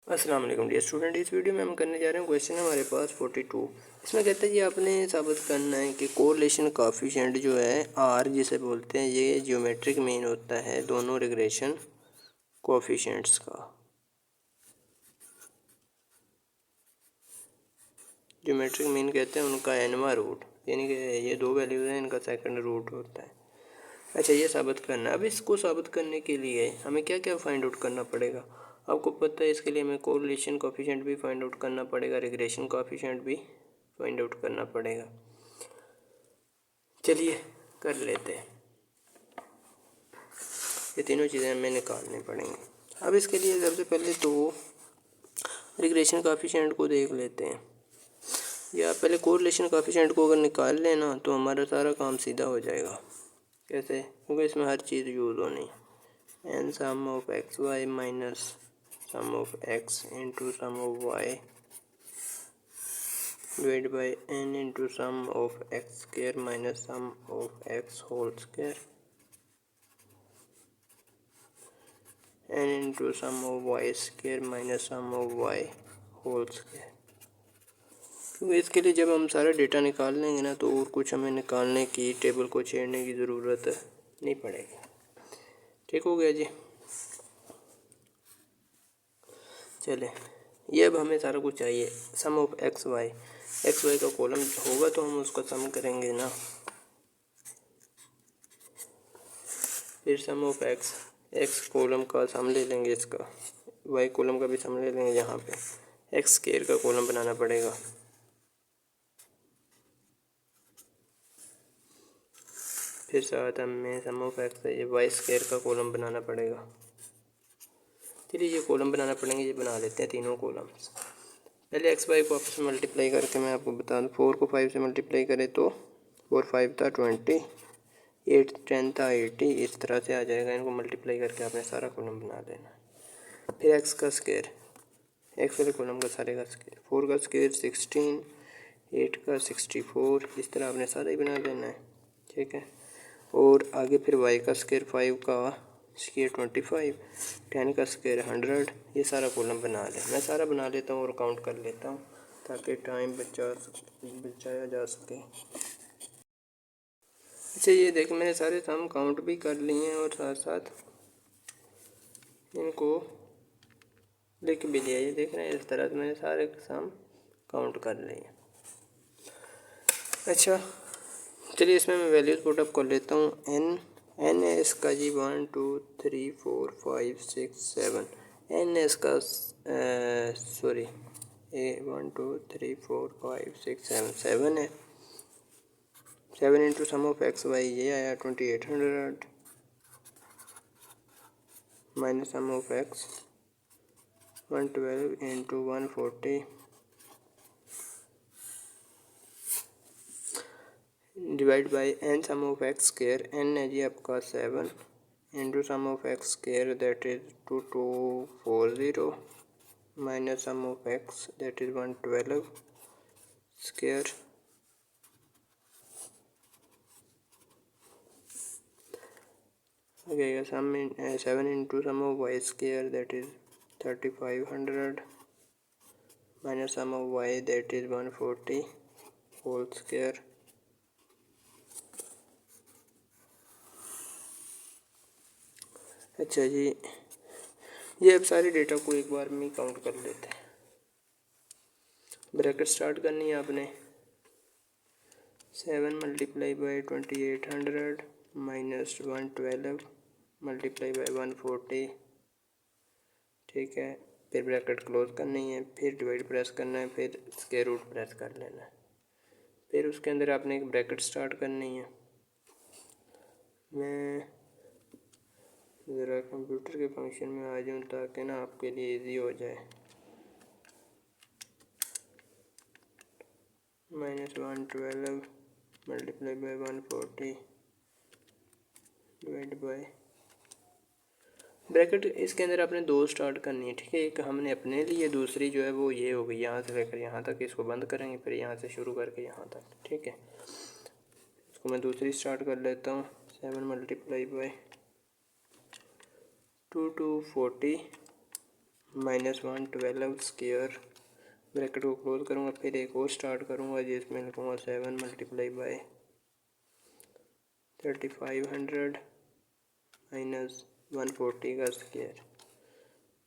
अस्सलाम वालेकुम dear student. इस वीडियो में हम करने जा रहे हैं क्वेश्चन हमारे पास 42। इसमें कहते हैं ये आपने साबित करना है कि कोरिलेशन कोफिशिएंट जो है आर जिसे बोलते हैं ये ज्योमेट्रिक मीन होता है दोनों रिग्रेशन कोफिशिएंट्स का। ज्योमेट्रिक मीन कहते हैं उनका एनवा रूट, यानी कि ये दो वैल्यूज हैं, इनका सेकंड रूट होता है। अच्छा, ये साबित करना है। अब इसको साबित करने के लिए हमें क्या क्या फाइंड आउट करना पड़ेगा आपको पता है। इसके लिए हमें कोरिलेशन कोफिशिएंट भी फाइंड आउट करना पड़ेगा, रिग्रेशन कोफिशिएंट भी फाइंड आउट करना पड़ेगा। चलिए कर लेते हैं। ये तीनों चीज़ें हमें निकालनी पड़ेंगी। अब इसके लिए सबसे पहले तो रिग्रेशन कोफिशिएंट को देख लेते हैं, या पहले कोरिलेशन कोफिशिएंट को अगर निकाल लेना तो हमारा सारा काम सीधा हो जाएगा। कैसे? क्योंकि इसमें हर चीज़ यूज़ होनी है। N sum of x y minus sum of x into sum of y divide by n into sum of x square minus sum of x whole square n into sum of y square minus sum of y whole square. क्योंकि इसके लिए जब हम सारा data निकाल लेंगे ना तो और कुछ हमें निकालने की, टेबल को छेड़ने की ज़रूरत नहीं पड़ेगी। ठीक हो गया जी। चले, ये अब हमें सारा कुछ चाहिए। सम ऑफ एक्स वाई का कॉलम होगा तो हम उसको सम करेंगे ना। फिर सम ऑफ एक्स कॉलम का सम ले लेंगे, इसका वाई कॉलम का भी सम ले लेंगे। यहाँ पे एक्स स्क्वायर का कॉलम बनाना पड़ेगा। फिर साथ हमें सम ऑफ एक्स ये वाई स्क्वायर का कॉलम बनाना पड़ेगा। चलिए ये कॉलम बनाना पड़ेंगे, ये बना लेते हैं तीनों कॉलम्स। पहले एक्स वाई को आपस में मल्टीप्लाई करके मैं आपको बता दूँ। 4 को 5 से मल्टीप्लाई करें तो 4 5 था 20, 8 10 था 80, इस तरह से आ जाएगा। इनको मल्टीप्लाई करके आपने सारा कॉलम बना देना। फिर एक्स का स्क्वायर, एक्स वाले कॉलम का सारे का स्क्वायर, 4 का स्क्वायर 16, 8 का 64, इस तरह आपने सारा ही बना देना है। ठीक है। और आगे फिर वाई का स्क्वायर 5 का स्क्वायर 25, 10 का स्क्वायर 100, ये सारा कॉलम बना लें। मैं सारा बना लेता हूँ और काउंट कर लेता हूँ ताकि टाइम बचाया जा सके। अच्छा, ये देख मैंने सारे सम काउंट भी कर लिए हैं और साथ साथ इनको लिख भी लिया। ये देख रहे हैं, इस तरह से मैंने सारे सम काउंट कर लिए। अच्छा चलिए, इसमें मैं वैल्यूज पुट अप कर लेता हूँ। एन है इसका जी 1 2 3 4 5 6 7। एन है इसका सॉरी 1 2 3 4 5 6 7 7 है। 7 into sum of x y ये आया 2800 minus sum of x 112 into 140 divide by n sum of x square. N है जी आपका 7 into sum of x square that is 2240 minus sum of x that is 112 square okay, sum 7 into sum of y square that is 3500 minus sum of y that is 140 whole square. अच्छा जी, ये अब सारे data को एक बार में count कर लेते हैं। ब्रैकेट स्टार्ट करनी है आपने। 7 multiply by 2800 minus 112 multiply by 140। ठीक है। फिर ब्रैकेट क्लोज करनी है, फिर डिवाइड प्रेस करना है, फिर स्क्वायर रूट प्रेस कर लेना है। फिर उसके अंदर आपने एक ब्रैकेट स्टार्ट करनी है। मैं ज़रा कंप्यूटर के फंक्शन में आ जाऊँ ताकि ना आपके लिए इजी हो जाए। Minus 112 multiply by 140 divide by bracket. इसके अंदर आपने दो स्टार्ट करनी है। ठीक है। एक हमने अपने लिए, दूसरी जो है वो ये होगी, यहाँ से लेकर यहाँ तक इसको बंद करेंगे, फिर यहाँ से शुरू करके यहाँ तक। ठीक है। इसको मैं दूसरी स्टार्ट कर लेता हूँ। 7 मल्टीप्लाई बाई 2 240 -1 12 स्क्वायर, ब्रैकेट को क्लोज करूँगा, फिर एक और स्टार्ट करूँगा जिसमें लिखूँगा 7 मल्टीप्लाई बाय 3500 माइनस 140 का स्क्वायर,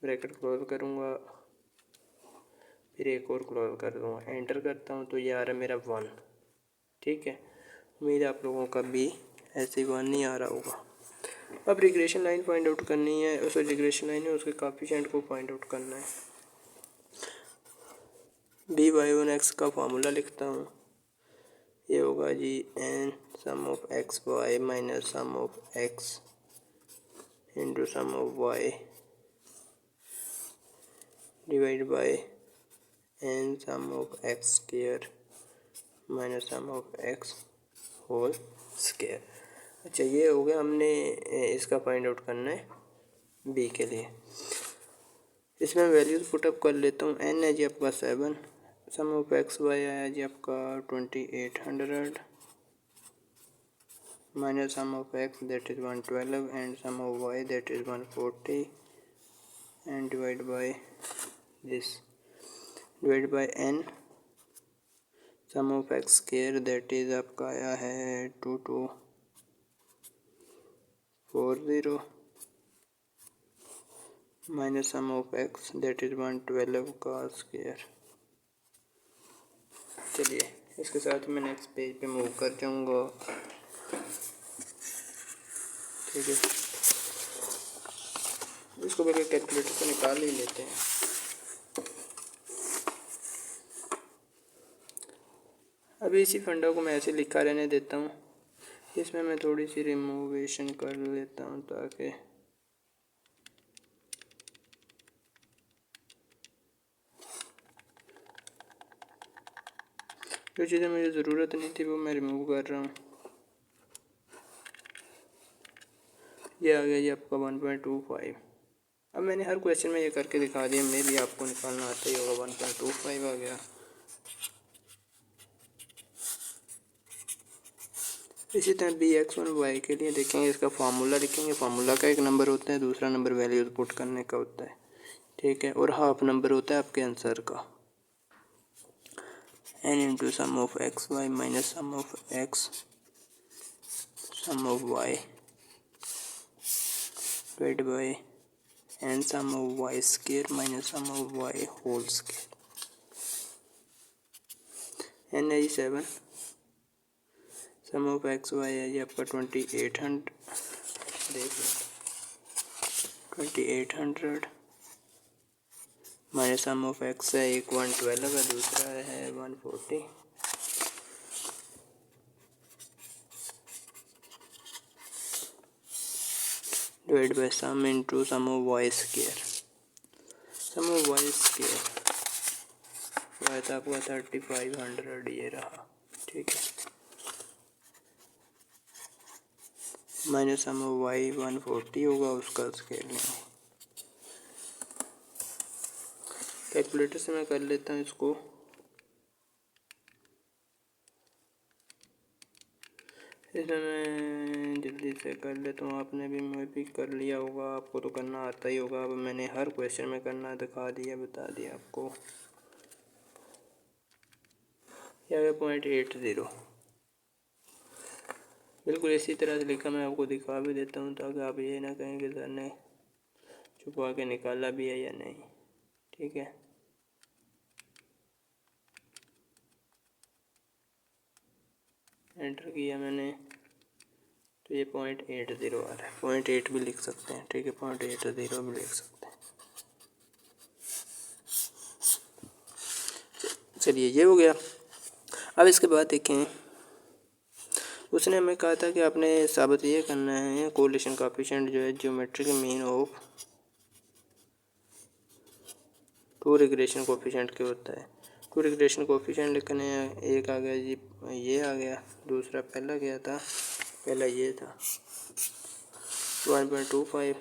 ब्रैकेट क्लोज करूँगा, फिर एक और क्लोज कर दूँगा, एंटर करता हूँ तो ये आ रहा है मेरा 1। ठीक है, उम्मीद है आप लोगों का भी ऐसे 1 नहीं आ रहा होगा। अब रिग्रेशन लाइन फाइंड आउट करनी है, उस रिग्रेशन लाइन है उसके कोएफिशिएंट को फाइंड आउट करना है। by/x का फार्मूला लिखता हूँ, ये होगा जी n sum of x y minus sum of x into sum of y divide by n sum of x square minus sum of x whole square. अच्छा, ये हो गया, हमने इसका फाइंड आउट करना है बी के लिए। इसमें वैल्यूज़ पुटअप कर लेता हूँ। n है जी आपका 7, सम ऑफ एक्स वाई आया जी आपका 2800 minus sum of x that is 112 and sum of y that is 140 and divide by this divide by n sum of x square that is आपका आया है 2240 minus sum of x that is 112 का square. चलिए, इसके साथ मैं next page पे move कर जाऊंगा। ठीक है, इसको पहले कैलकुलेटर से निकाल ही लेते हैं। अभी इसी फंडा को मैं ऐसे लिखा रहने देता हूँ, इसमें मैं थोड़ी सी रिमूवेशन कर लेता हूँ ताकि जो चीज़ें मुझे ज़रूरत नहीं थी वो मैं रिमूव कर रहा हूँ। ये आ गया ये आपका 1.25। अब मैंने हर क्वेश्चन में ये करके दिखा दिया, मे भी आपको निकालना आता ही होगा। 1.25 आ गया। इसी तरह bx1 y के लिए देखेंगे, इसका फार्मूला लिखेंगे। फार्मूला का एक नंबर होता है, दूसरा नंबर वैल्यूज पुट करने का होता है। ठीक है, और हाफ नंबर होता है आपके आंसर का। n into sum of x y minus sum of x sum of y divide by n sum of y square minus sum of y whole square. n है 7, सम ऑफ एक्स वाई है ये आपका 2800, देख लो 2800 minus sum of x है एक 112 है, दूसरा है 140 divide by sum into sum of y square. Sum of y square वह था आपका 3500, ये रहा। ठीक है, माइनस सम ऑफ वाई 140 होगा, उसका स्क्वायर लेंगे। कैलकुलेटर से मैं कर लेता हूँ इसको। इसमें मैं जल्दी से कर लेता हूँ, आपने भी मैं भी कर लिया होगा, आपको तो करना आता ही होगा। अब मैंने हर क्वेश्चन में करना दिखा दिया, बता दिया आपको। यह 0.80 बिल्कुल इसी तरह से लिखा, मैं आपको दिखा भी देता हूँ ताकि आप ये ना कहें कि सर ने छुपा के निकाला भी है या नहीं। ठीक है, एंटर किया मैंने तो ये 0.80 आ रहा है। 0.8 भी लिख सकते हैं। ठीक है, 0.80 भी लिख सकते हैं। चलिए, ये हो गया। अब इसके बाद देखें, उसने हमें कहा था कि आपने साबित ये करना है कोरिलेशन कोएफिशिएंट जो है geometric mean of two regression coefficient के होता है। टू रिग्रेशन कोएफिशिएंट लिखने हैं, एक आ गया जी ये आ गया, दूसरा पहला गया था, पहला ये था 1.25,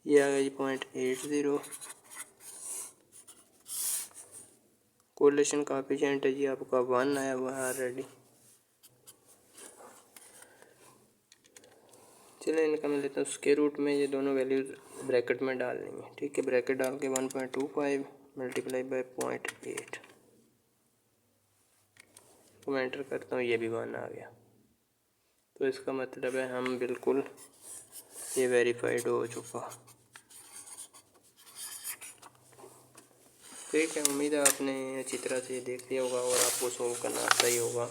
ये आ गया जी 0.80। कोरिलेशन कोएफिशिएंट है जी आपका 1 आया हुआ है ऑलरेडी। चलिए इनका मैं लेता हूँ स्क्वायर रूट में, ये दोनों वैल्यूज ब्रैकेट में डाल लेंगे। ठीक है, ब्रैकेट डाल के 1.25 मल्टीप्लाई बाई 0.8 को मैं एंटर करता हूँ, ये भी 1 आ गया। तो इसका मतलब है हम बिल्कुल ये वेरीफाइड हो चुका। ठीक है, उम्मीद है आपने अच्छी तरह से देख लिया होगा और आपको सॉल्व करना आता ही होगा।